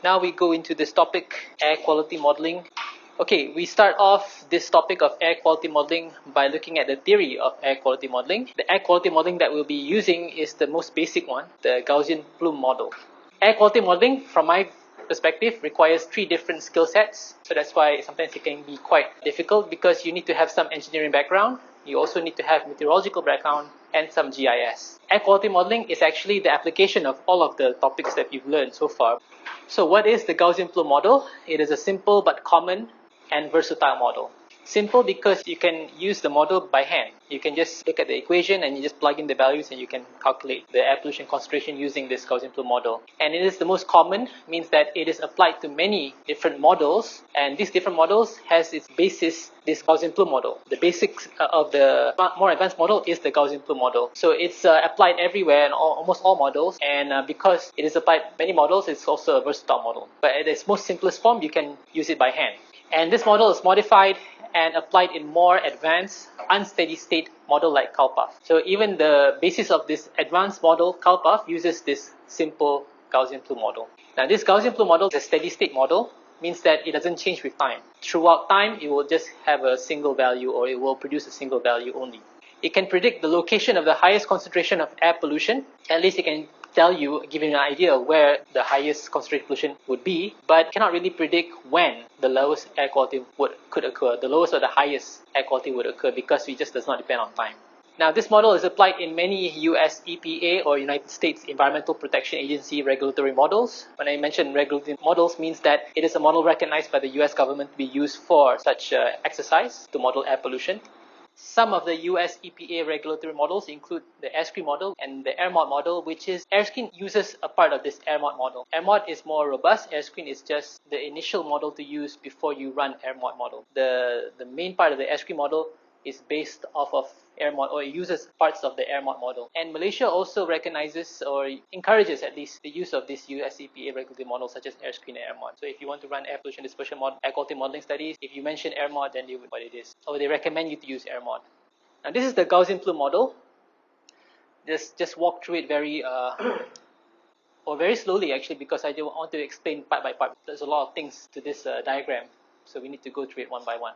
Now we go into this topic, air quality modeling. Okay, we start off this topic of air quality modeling by looking at the theory of air quality modeling. The air quality modeling that we'll be using is the most basic one, the Gaussian Plume model. Air quality modeling, from my perspective, requires 3 different skill sets. So that's why sometimes it can be quite difficult, because you need to have some engineering background. You also need to have meteorological background and some GIS. Air quality modeling is actually the application of all of the topics that you've learned so far. So what is the Gaussian Plume model? It is a simple but common and versatile model. Simple because you can use the model by hand. You can just look at the equation and you just plug in the values and you can calculate the air pollution concentration using this Gaussian Plume model. And it is the most common, means that it is applied to many different models, and these different models has its basis this Gaussian Plume model. The basics of the more advanced model is the Gaussian Plume model. So it's applied everywhere in almost all models, and because it is applied many models, it's also a versatile model. But at its most simplest form, you can use it by hand. And this model is modified and applied in more advanced, unsteady state model like CalPath. So even the basis of this advanced model, CalPath, uses this simple Gaussian Plume model. Now this Gaussian Plume model is a steady state model, means that it doesn't change with time. Throughout time, it will just have a single value, or it will produce a single value only. It can predict the location of the highest concentration of air pollution. At least it can tell you, give you an idea of where the highest concentrated pollution would be, but cannot really predict when the lowest air quality could occur, the lowest or the highest air quality would occur, because it just does not depend on time. Now, this model is applied in many US EPA or United States Environmental Protection Agency regulatory models. When I mention regulatory models, means that it is a model recognized by the US government to be used for such exercise to model air pollution. Some of the US EPA regulatory models include the AirScreen model and the AirMod model, which is AirScreen uses a part of this AirMod model. AirMod is more robust. AirScreen is just the initial model to use before you run AirMod model. The main part of the AirScreen model is based off of AirMod, or it uses parts of the AirMod model. And Malaysia also recognizes or encourages at least the use of this US EPA regulatory models such as AirScreen and AirMod. So if you want to run air pollution dispersion air quality modeling studies, if you mention AirMod, then you know what it is. Or they recommend you to use AirMod. Now this is the Gaussian Plume model. Just walk through it very slowly actually, because I don't want to explain part by part. There's a lot of things to this diagram, so we need to go through it one by one.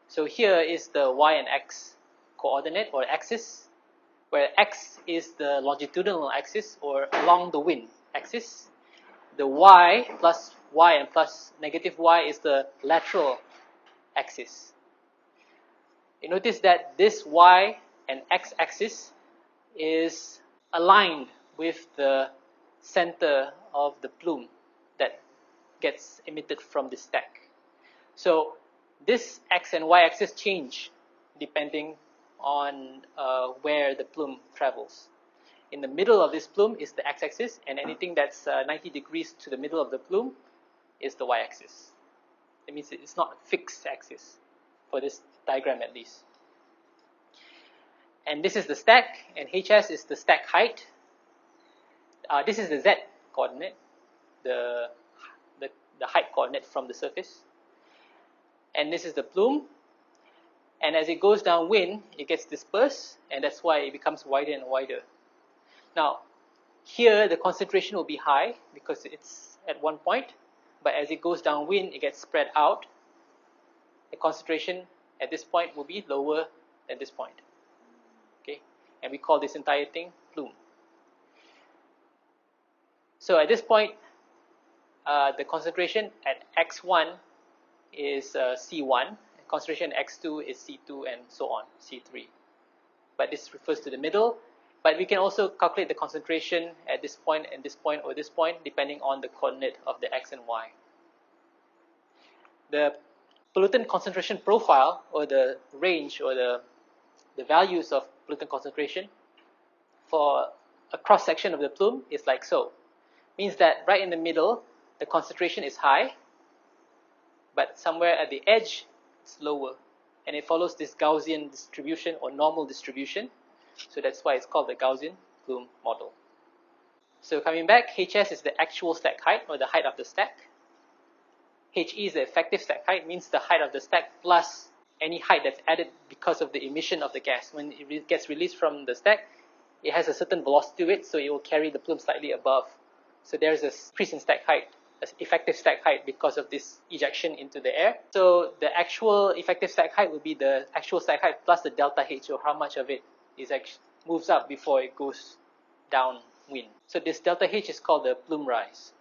So here is the y and x coordinate or axis, where x is the longitudinal axis or along the wind axis. The y plus y and plus negative y is the lateral axis. You notice that this y and x axis is aligned with the center of the plume that gets emitted from the stack. So this x and y axis change depending on where the plume travels. In the middle of this plume is the x-axis, and anything that's 90 degrees to the middle of the plume is the y-axis. It means it's not a fixed axis for this diagram at least. And this is the stack, and HS is the stack height. This is the z coordinate, the height coordinate from the surface. And this is the plume, and as it goes downwind, it gets dispersed, and that's why it becomes wider and wider. Now, here the concentration will be high because it's at one point, but as it goes downwind, it gets spread out. The concentration at this point will be lower than this point. Okay, and we call this entire thing plume. So at this point, the concentration at x1 is C1, concentration x2 is C2, and so on, C3. But this refers to the middle. But we can also calculate the concentration at this point and this point or this point depending on the coordinate of the x and y. The pollutant concentration profile, or the range, or the values of pollutant concentration for a cross section of the plume is like so. Means that right in the middle, the concentration is high, but somewhere at the edge, it's lower. And it follows this Gaussian distribution or normal distribution. So that's why it's called the Gaussian Plume model. So coming back, HS is the actual stack height, or the height of the stack. HE is the effective stack height, means the height of the stack plus any height that's added because of the emission of the gas. When it gets released from the stack, it has a certain velocity to it, so it will carry the plume slightly above. So there's a increase in stack height effective stack height because of this ejection into the air. So the actual effective stack height will be the actual stack height plus the delta H, so how much of it is moves up before it goes downwind. So this delta H is called the plume rise.